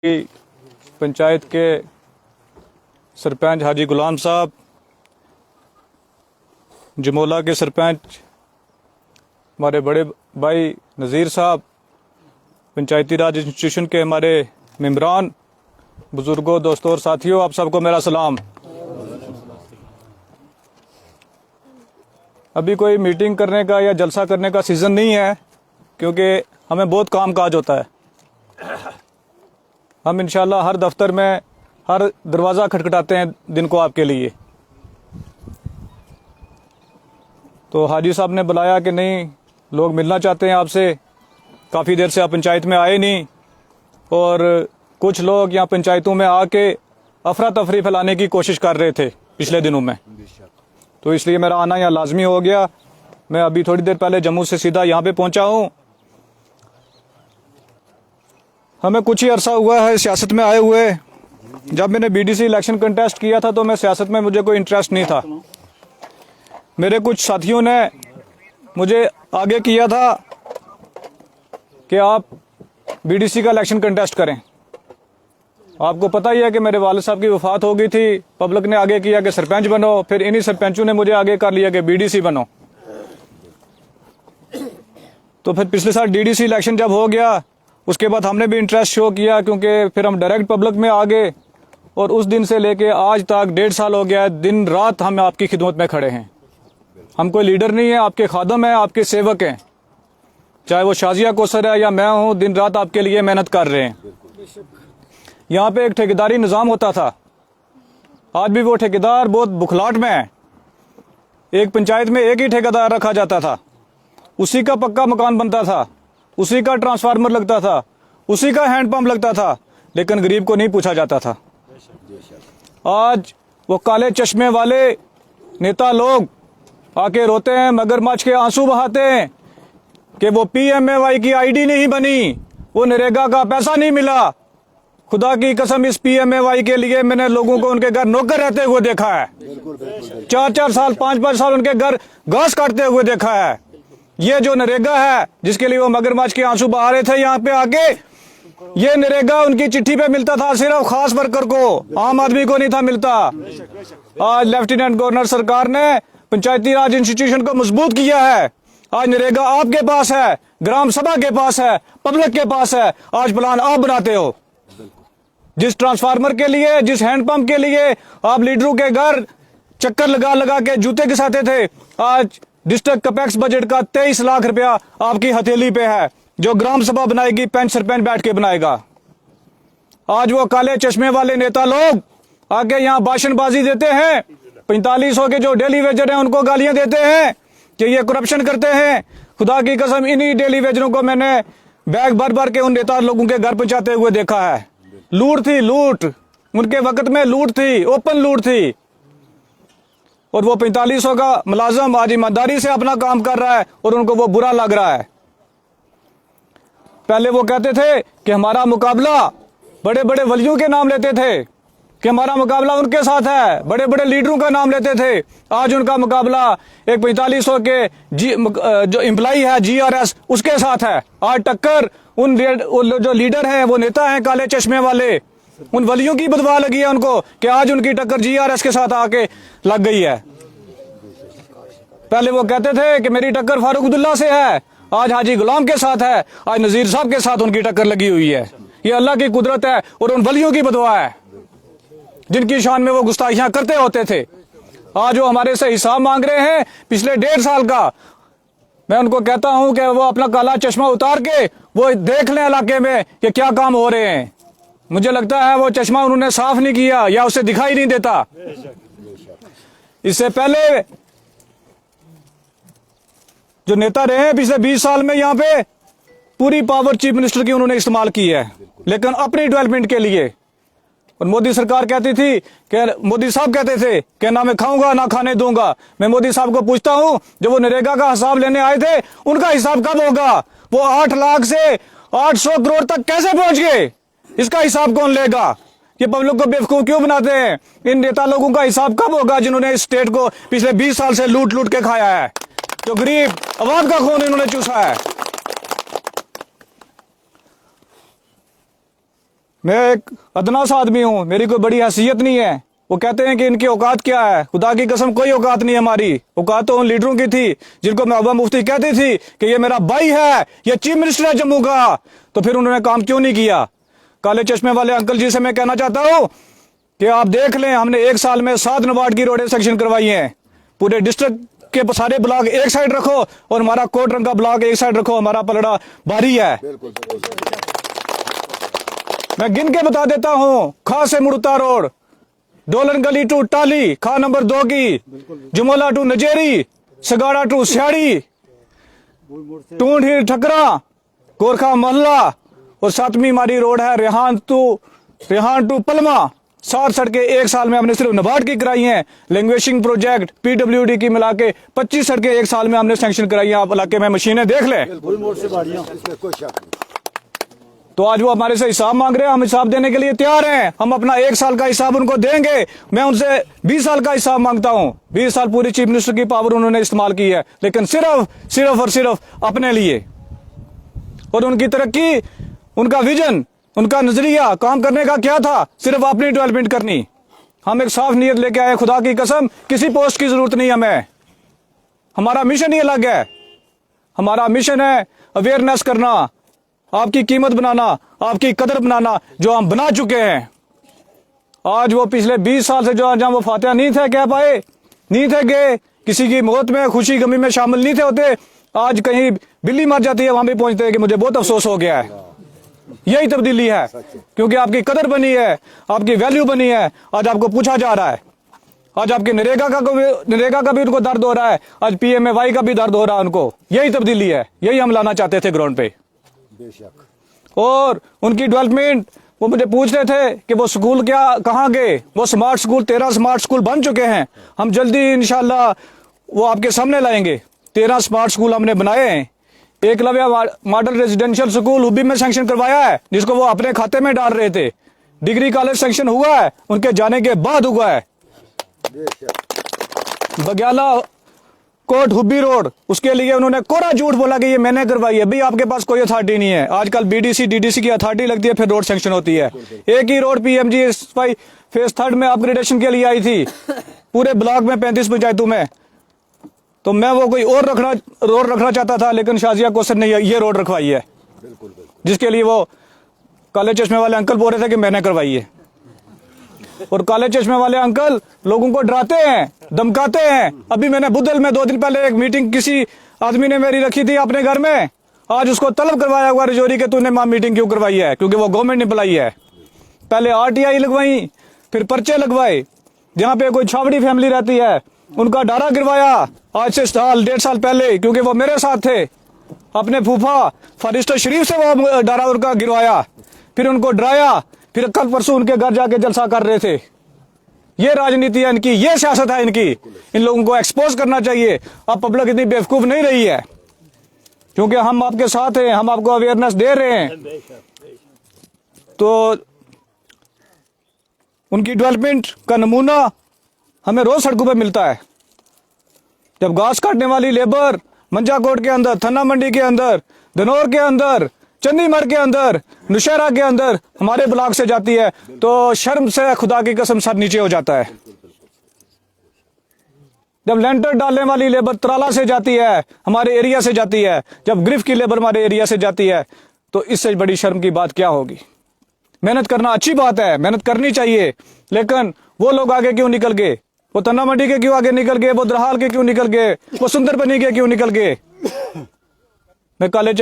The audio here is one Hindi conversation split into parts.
पंचायत के सरपंच हाजी गुलाम साहब, जमोला के सरपंच हमारे बड़े भाई नज़ीर साहब, पंचायती राज इंस्टीट्यूशन के हमारे मेंबरान, बुजुर्गों, दोस्तों और साथियों, आप सबको मेरा सलाम। अभी कोई मीटिंग करने का या जलसा करने का सीज़न नहीं है, क्योंकि हमें बहुत काम काज होता है। हम इंशाल्लाह हर दफ्तर में हर दरवाज़ा खटखटाते हैं दिन को आपके लिए। तो हाजी साहब ने बुलाया कि नहीं, लोग मिलना चाहते हैं आपसे, काफ़ी देर से आप पंचायत में आए नहीं, और कुछ लोग यहाँ पंचायतों में आके अफरा तफरी फैलाने की कोशिश कर रहे थे पिछले दिनों में, तो इसलिए मेरा आना यहाँ लाजमी हो गया। मैं अभी थोड़ी देर पहले जम्मू से सीधा यहाँ पे पहुँचा हूँ। हमें कुछ ही अरसा हुआ है सियासत में आए हुए। जब मैंने बीडीसी इलेक्शन कंटेस्ट किया था तो मैं सियासत में मुझे कोई इंटरेस्ट नहीं था। मेरे कुछ साथियों ने मुझे आगे किया था कि आप बीडीसी का इलेक्शन कंटेस्ट करें। आपको पता ही है कि मेरे वालिद साहब की वफात हो गई थी। पब्लिक ने आगे किया कि सरपंच बनो, फिर इन्हीं सरपंचों ने मुझे आगे कर लिया कि बीडीसी बनो। तो फिर पिछले साल डीडीसी इलेक्शन जब हो गया, उसके बाद हमने भी इंटरेस्ट शो किया, क्योंकि फिर हम डायरेक्ट पब्लिक में आ गए, और उस दिन से लेके आज तक 1.5 साल हो गया है, दिन रात हम आपकी खिदमत में खड़े हैं। हम कोई लीडर नहीं है, आपके खादम हैं, आपके सेवक हैं। चाहे वो शाजिया कोसर है या मैं हूँ, दिन रात आपके लिए मेहनत कर रहे हैं। यहाँ पे एक ठेकेदारी निज़ाम होता था, आज भी वो ठेकेदार बहुत बुखलाहट में है। एक पंचायत में एक ही ठेकेदार रखा जाता था, उसी का पक्का मकान बनता था, उसी का ट्रांसफार्मर लगता था, उसी का हैंडपंप लगता था, लेकिन गरीब को नहीं पूछा जाता था। आज वो काले चश्मे वाले नेता लोग आके रोते हैं, मगरमच्छ के आंसू बहाते हैं कि वो पीएमएवाई की आईडी नहीं बनी, वो नरेगा का पैसा नहीं मिला। खुदा की कसम, इस पीएमएवाई के लिए मैंने लोगों को उनके घर नौकर रहते हुए देखा है। 4-4 साल 5-5 साल उनके घर घास काटते हुए देखा है। ये जो नरेगा है जिसके लिए वो मगरमच्छ के आंसू बहा रहे थे यहाँ पे आके, ये नरेगा उनकी चिट्ठी पे मिलता था सिर्फ खास वर्कर को, आम आदमी को नहीं था मिलता। आज लेफ्टिनेंट गवर्नर सरकार ने पंचायती राज इंस्टीट्यूशन को मजबूत किया है। आज नरेगा आपके पास है, ग्राम सभा के पास है, पब्लिक के पास है। आज प्लान आप बनाते हो। जिस ट्रांसफार्मर के लिए, जिस हैंडपंप के लिए आप लीडरों के घर चक्कर लगा लगा के जूते घिसाते थे, आज डिस्ट्रिक्ट कपेक्स बजट का 23 लाख रुपया आपकी हथेली पे है, जो ग्राम सभा बनाएगी, पंच सरपंच बैठ के बनाएगा। आज वो काले चश्मे वाले नेता लोग आके यहाँ भाषणबाजी देते हैं, 4500 के जो डेली वेजर हैं उनको गालियां देते हैं कि ये करप्शन करते हैं। खुदा की कसम, इन्हीं डेली वेजरों को मैंने बैग भर भर के उन नेता लोगों के घर पहुंचाते हुए देखा है। लूट थी, लूट उनके वक्त में लूट थी, ओपन लूट थी। और वो 4500 का मुलाजम आज ईमानदारी से अपना काम कर रहा है और उनको वो बुरा लग रहा है। पहले वो कहते थे कि हमारा मुकाबला, बड़े बड़े वलियों के नाम लेते थे कि हमारा मुकाबला उनके साथ है, बड़े बड़े लीडरों का नाम लेते थे। आज उनका मुकाबला एक 4500 के जो एम्प्लॉई है जीआरएस, उसके साथ है। आज टक्कर उन जो लीडर हैं, वो नेता हैं काले चश्मे वाले, उन वलियों की बदवा लगी है उनको कि आज उनकी टक्कर जीआरएस के साथ आके लग गई है। पहले वो कहते थे कि मेरी टक्कर फारूक अब्दुल्ला से है, आज हाजी गुलाम के साथ है, आज नजीर साहब के साथ उनकी टक्कर लगी हुई है। ये अल्लाह की कुदरत है और उन वलियों की बदवा है जिनकी शान में वो गुस्ताखियां करते होते थे। आज वो हमारे से हिसाब मांग रहे हैं पिछले 1.5 साल का। मैं उनको कहता हूं कि वो अपना काला चश्मा उतार के वो देख लें इलाके में कि क्या काम हो रहे हैं। मुझे लगता है वो चश्मा उन्होंने साफ नहीं किया या उसे दिखाई नहीं देता। इससे पहले जो नेता रहे हैं पिछले 20 साल में, यहाँ पे पूरी पावर चीफ मिनिस्टर की उन्होंने इस्तेमाल की है, लेकिन अपनी डेवलपमेंट के लिए। और मोदी सरकार कहती थी कि मोदी साहब कहते थे कि ना मैं खाऊंगा ना खाने दूंगा। मैं मोदी साहब को पूछता हूं, जब वो नरेगा का हिसाब लेने आए थे, उनका हिसाब कब होगा? वो 8 लाख से 800 करोड़ तक कैसे पहुंच गए? इसका हिसाब कौन लेगा? ये पब्लिक को बेवकूफ क्यों बनाते हैं? इन नेता लोगों का हिसाब कब होगा जिन्होंने इस स्टेट को पिछले 20 साल से लूट लूट के खाया है, जो गरीब आवाम का खून इन्होंने चूसा है। मैं एक अदना सा आदमी हूँ, मेरी कोई बड़ी हैसियत नहीं है। वो कहते हैं कि इनकी औकात क्या है, खुदा की कसम कोई औकात नहीं है हमारी। औकात तो उन लीडरों की थी जिनको महबूबा मुफ्ती कहती थी कि ये मेरा भाई है, ये चीफ मिनिस्टर है जम्मू का, तो फिर उन्होंने काम क्यों नहीं किया। काले चश्मे वाले अंकल जी से मैं कहना चाहता हूँ कि आप देख लें, हमने 1 साल में 7 नाबार्ड की रोडें सेक्शन करवाई हैं। पूरे डिस्ट्रिक्ट के सारे ब्लॉक एक साइड रखो और हमारा कोट रंग का ब्लॉक एक साइड रखो, हमारा पलड़ा भारी है। मैं गिन के बता देता हूँ, खा से मुड़ता रोड, डोलन गली टू टाली, खा नंबर 2 की, जुमोला टू नजेरी, सगाड़ा टू सियाड़ी, टूंड ही ठकरा, गोरखा मोहल्ला, और 7वीं हमारी रोड है रेहान टू पलमा। 7 सड़कें 1 साल में हमने सिर्फ नाबार्ड की कराई हैं। लैंग्वेजिंग प्रोजेक्ट PWD की मिला के 25 सड़कें 1 साल में हमने सैंक्शन कराई हैं। आप इलाके में मशीनें देख लें। तो आज वो हमारे से हिसाब मांग रहे हैं, हम हिसाब देने के लिए तैयार हैं। हम अपना 1 साल का हिसाब उनको देंगे। मैं उनसे 20 साल का हिसाब मांगता हूं। 20 साल पूरी चीफ मिनिस्टर की पावर उन्होंने इस्तेमाल की है, लेकिन सिर्फ और सिर्फ अपने लिए। और उनकी तरक्की, उनका विजन, उनका नजरिया काम करने का क्या था, सिर्फ अपनी डेवलपमेंट करनी। हम एक साफ नीयत लेके आए, खुदा की कसम किसी पोस्ट की जरूरत नहीं हमें। हमारा मिशन ही अलग है। हमारा मिशन है अवेयरनेस करना, आपकी कीमत बनाना, आपकी कदर बनाना, जो हम बना चुके हैं। आज वो पिछले 20 साल से जो आज हम वो फातिहा नहीं थे कह पाए, नहीं थे गए, किसी की मौत में खुशी गमी में शामिल नहीं थे होते। आज कहीं बिल्ली मर जाती है, वहां भी पहुंचते हैं कि मुझे बहुत अफसोस हो गया है। यही तब्दीली है, क्योंकि आपकी कदर बनी है, आपकी वैल्यू बनी है। आज आपको पूछा जा रहा है, आज आपके नरेगा का भी उनको दर्द हो रहा है, आज PMAY का भी दर्द हो रहा है उनको। यही तब्दीली है, यही हम लाना चाहते थे ग्राउंड पे। और उनकी डेवलपमेंट, वो मुझे पूछ रहे थे कि वो स्कूल कहाँ गए। वो स्मार्ट स्कूल, 13 स्मार्ट स्कूल बन चुके हैं। हम जल्दी इंशाल्लाह वो आपके सामने लाएंगे। 13 स्मार्ट स्कूल हमने बनाए हैं। एकलव्य मॉडल रेजिडेंशियल स्कूल हुब्बी में सैंक्शन करवाया है, जिसको वो अपने खाते में डाल रहे थे। डिग्री कॉलेज सैंक्शन हुआ है, उनके जाने के बाद हुआ है। बग्याला कोट हुब्बी रोड, उसके लिए उन्होंने कोरा झूठ बोला कि ये मैंने करवाई है। भाई आपके पास कोई अथॉरिटी नहीं है। आजकल BDC DDC की अथॉरिटी लगती है, फिर रोड सैंक्शन होती है। एक ही रोड PMGSY फेज 3 में अपग्रेडेशन के लिए आई थी, पूरे ब्लॉक में 35 पंचायतों में। तो मैं वो कोई और रोड रखना चाहता था, लेकिन शाजिया कौसर ने ये रोड रखवाई है, जिसके लिए वो काले चश्मे वाले अंकल बोल रहे थे कि मैंने करवाई है। और काले चश्मे वाले अंकल लोगों को डराते हैं, धमकाते हैं। अभी मैंने बुद्धल में 2 दिन पहले एक मीटिंग किसी आदमी ने मेरी रखी थी अपने घर में, आज उसको तलब करवाया हुआ रजौरी के तूने मां मीटिंग क्यों करवाई है, क्योंकि वो गवर्नमेंट ने बुलाई है। पहले RTI लगवाई, फिर पर्चे लगवाए। जहां पे कोई छावड़ी फैमिली रहती है उनका डारा गिरवाया आज से 1.5 साल पहले, क्योंकि वो मेरे साथ थे। अपने फूफा फरिश्ता शरीफ से वो डारा उनका गिरवाया, फिर उनको डराया, फिर कल परसों उनके घर जाके जलसा कर रहे थे। ये राजनीति है इनकी, ये सियासत है इनकी। इन लोगों को एक्सपोज करना चाहिए। अब पब्लिक इतनी बेवकूफ नहीं रही है, क्योंकि हम आपके साथ हैं, हम आपको अवेयरनेस दे रहे हैं। तो उनकी डेवलपमेंट का नमूना हमें रोज सड़कों पे मिलता है। जब घास काटने वाली लेबर मंजाकोट के अंदर, थन्ना मंडी के अंदर, धनौर के अंदर, चंडीमर के अंदर, नौशहरा के अंदर हमारे ब्लॉक से जाती है, तो शर्म से खुदा की कसम सर नीचे हो जाता है। जब लेंटर डालने वाली लेबर तराला से जाती है, हमारे एरिया से जाती है, जब ग्रिफ की लेबर हमारे एरिया से जाती है, तो इससे बड़ी शर्म की बात क्या होगी। मेहनत करना अच्छी बात है, मेहनत करनी चाहिए, लेकिन वो लोग आगे क्यों निकल गए, वो तन्ना मंडी के क्यों आगे निकल गए, वो दरहाल के क्यों निकल गए, वो सुंदरबनी के क्यों निकल गए। मैं काले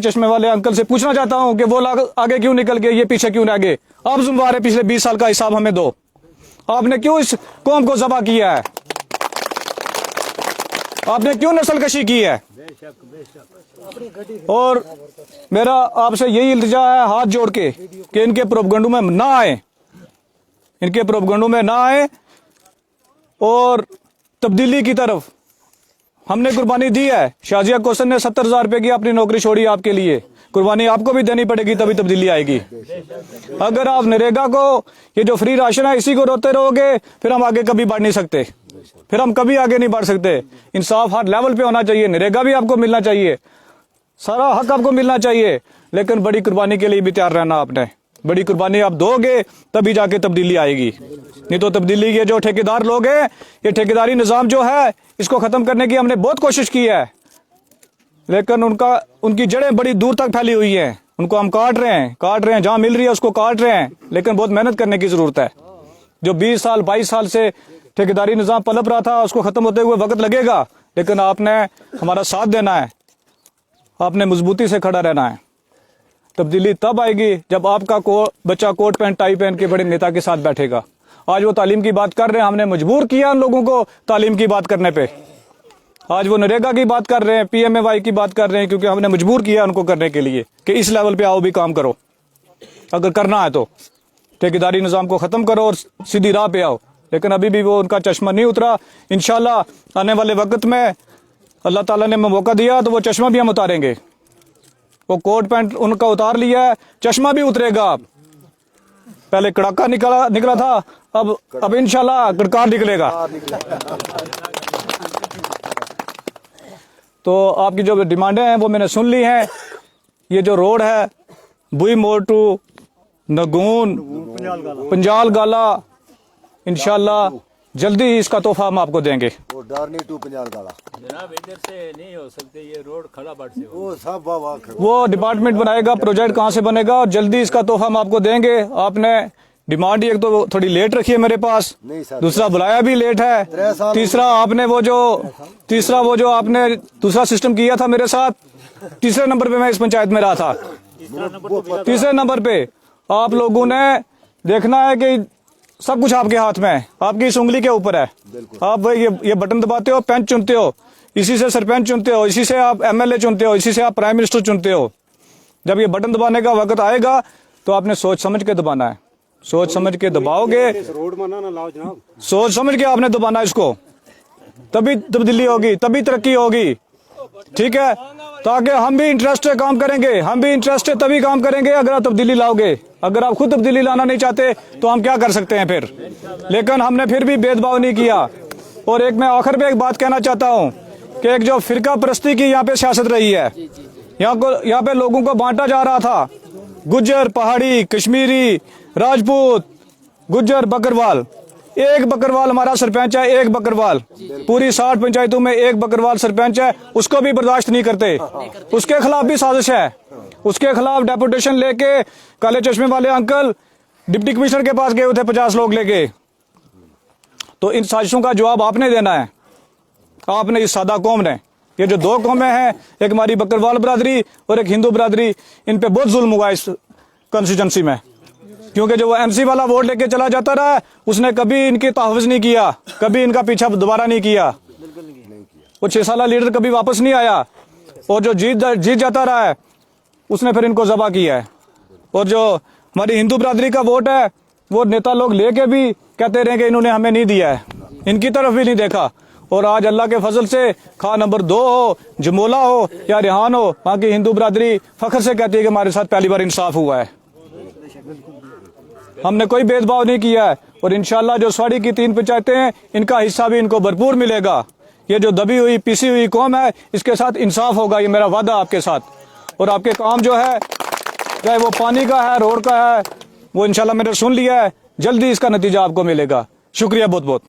चश्मे वाले अंकल से पूछना चाहता हूं कि वो लोग आगे क्यों निकल गए, ये पीछे क्यों रह गए। आप जिम्मेवार है, पिछले 20 साल का हिसाब हमें दो। आपने क्यों इस कौम को ज़बा किया है, आपने क्यों नस्लकशी की है। और मेरा आपसे यही इल्तिजा है हाथ जोड़ के कि इनके प्रोपगंडों में ना आए, इनके प्रोपगंडों में ना आए और तब्दीली की तरफ हमने कुर्बानी दी है। शाजिया कौसर ने 70,000 रुपए की अपनी नौकरी छोड़ी आपके लिए। कुर्बानी आपको भी देनी पड़ेगी, तभी तब्दीली आएगी। अगर आप नरेगा को, ये जो फ्री राशन है, इसी को रोते रहोगे, फिर हम आगे कभी बढ़ नहीं सकते, फिर हम कभी आगे नहीं बढ़ सकते। इंसाफ हर लेवल पे होना चाहिए, नरेगा भी आपको मिलना चाहिए, सारा हक आपको मिलना चाहिए, लेकिन बड़ी कुर्बानी के लिए भी तैयार रहना आपने। बड़ी कुर्बानी आप दोगे तभी जाके तब्दीली आएगी, नहीं तो तब्दीली के जो ठेकेदार लोग हैं, ये ठेकेदारी निज़ाम जो है इसको ख़त्म करने की हमने बहुत कोशिश की है, लेकिन उनकी जड़ें बड़ी दूर तक फैली हुई हैं। उनको हम काट रहे हैं, जहाँ मिल रही है उसको काट रहे हैं, लेकिन बहुत मेहनत करने की ज़रूरत है। जो 20 साल 22 साल से ठेकेदारी निज़ाम पलप रहा था उसको ख़त्म होते हुए वक्त लगेगा, लेकिन आपने हमारा साथ देना है, आपने मजबूती से खड़ा रहना है। तब्दीली तब आएगी जब आपका बच्चा कोट पैंट टाई पहन के बड़े नेता के साथ बैठेगा। आज वो तालीम की बात कर रहे हैं, हमने मजबूर किया उन लोगों को तालीम की बात करने पे। आज वो नरेगा की बात कर रहे हैं, PMAY की बात कर रहे हैं, क्योंकि हमने मजबूर किया उनको करने के लिए कि इस लेवल पे आओ भी काम करो, अगर करना है तो ठेकेदारी निज़ाम को ख़त्म करो और सीधी राह पे आओ। लेकिन अभी भी वो उनका चश्मा नहीं उतरा। इंशाल्लाह आने वाले वक्त में अल्लाह ताला ने मौका दिया तो वो चश्मा भी हम उतारेंगे। वो कोट पैंट उनका उतार लिया है, चश्मा भी उतरेगा। आप पहले कड़ाका निकला था, अब इंशाल्लाह कड़कार निकलेगा। तो आपकी जो डिमांडें हैं वो मैंने सुन ली हैं। ये जो रोड है बुई मोड़ टू नगून पंजाल गाला, इंशाल्लाह जल्दी ही इसका तोहफा हम आपको देंगे। डारनी टू पंजाल गाला जनाब इधर से नहीं हो सकते, ये रोड खड़ा बाट से वो सब वो डिपार्टमेंट बनाएगा, प्रोजेक्ट कहाँ से बनेगा, और जल्दी इसका तोहफा हम आपको देंगे। आपने डिमांड एक तो थोड़ी लेट रखी है मेरे पास, दूसरा बुलाया भी लेट है, तीसरा वो जो आपने दूसरा सिस्टम किया था मेरे साथ, तीसरे नंबर पे मैं इस पंचायत में रहा था। तीसरे नंबर पे आप लोगों ने देखना है कि सब कुछ आपके हाथ में है, आपकी इस उंगली के ऊपर है। आप ये बटन दबाते हो, पंच चुनते हो, इसी से सरपंच चुनते हो, इसी से आप MLA चुनते हो, इसी से आप प्राइम मिनिस्टर चुनते हो। जब ये बटन दबाने का वक्त आएगा तो आपने सोच समझ के दबाना है। सोच समझ के दबाओगे, सोच समझ के आपने दबाना है इसको, तभी तब्दीली होगी, तभी तरक्की होगी। ठीक है, ताकि हम भी इंटरेस्ट से काम करेंगे, हम भी इंटरेस्ट से तभी काम करेंगे अगर आप तब्दीली लाओगे। अगर आप खुद तब्दीली लाना नहीं चाहते तो हम क्या कर सकते हैं फिर। लेकिन हमने फिर भी भेदभाव नहीं किया। और एक मैं आखिर में एक बात कहना चाहता हूँ कि एक जो फिरका परस्ती की यहाँ पे सियासत रही है, यहाँ पे लोगों को बांटा जा रहा था, गुज्जर, पहाड़ी, कश्मीरी, राजपूत, गुज्जर, बकरवाल। एक बकरवाल हमारा सरपंच है, एक बकरवाल पूरी 60 पंचायतों में एक बकरवाल सरपंच है, उसको भी बर्दाश्त नहीं करते। उसके खिलाफ भी साजिश है, उसके खिलाफ डेपुटेशन लेके काले चश्मे वाले अंकल डिप्टी कमिश्नर के पास गए थे 50 लोग लेके। तो इन साजिशों का जवाब आपने देना है, आपने इस सादा कौम ने। ये जो दो कौमें हैं, एक हमारी बकरवाल बरादरी और एक हिंदू बरादरी, इन पे बहुत जुल्म हुआ इस कॉन्स्टिट्यूंसी में, क्योंकि जो वो MC वाला वोट लेके चला जाता रहा, उसने कभी इनकी तहफ़्फ़ुज़ नहीं किया, कभी इनका पीछा दोबारा नहीं किया। वो 6 साल लीडर कभी वापस नहीं आया, और जो जीत जाता रहा है उसने फिर इनको ज़बा किया है। और जो हमारी हिंदू बरादरी का वोट है, वो नेता लोग लेके भी कहते रहे कि इन्होंने हमें नहीं दिया है, इनकी तरफ भी नहीं देखा। और आज अल्लाह के फजल से खा नंबर 2 हो, जमोला हो या रिहान हो, वहाँ की हिंदू बरादरी फख्र से कहती है कि हमारे साथ पहली बार इंसाफ हुआ है। हमने कोई भेदभाव नहीं किया है। और इंशाल्लाह जो स्वाड़ी की 3 पंचायतें हैं, इनका हिस्सा भी इनको भरपूर मिलेगा। ये जो दबी हुई पीसी हुई कौम है, इसके साथ इंसाफ होगा, ये मेरा वादा आपके साथ। और आपके काम जो है, चाहे वो पानी का है, रोड का है, वो इंशाल्लाह मैंने सुन लिया है, जल्दी इसका नतीजा आपको मिलेगा। शुक्रिया बहुत बहुत।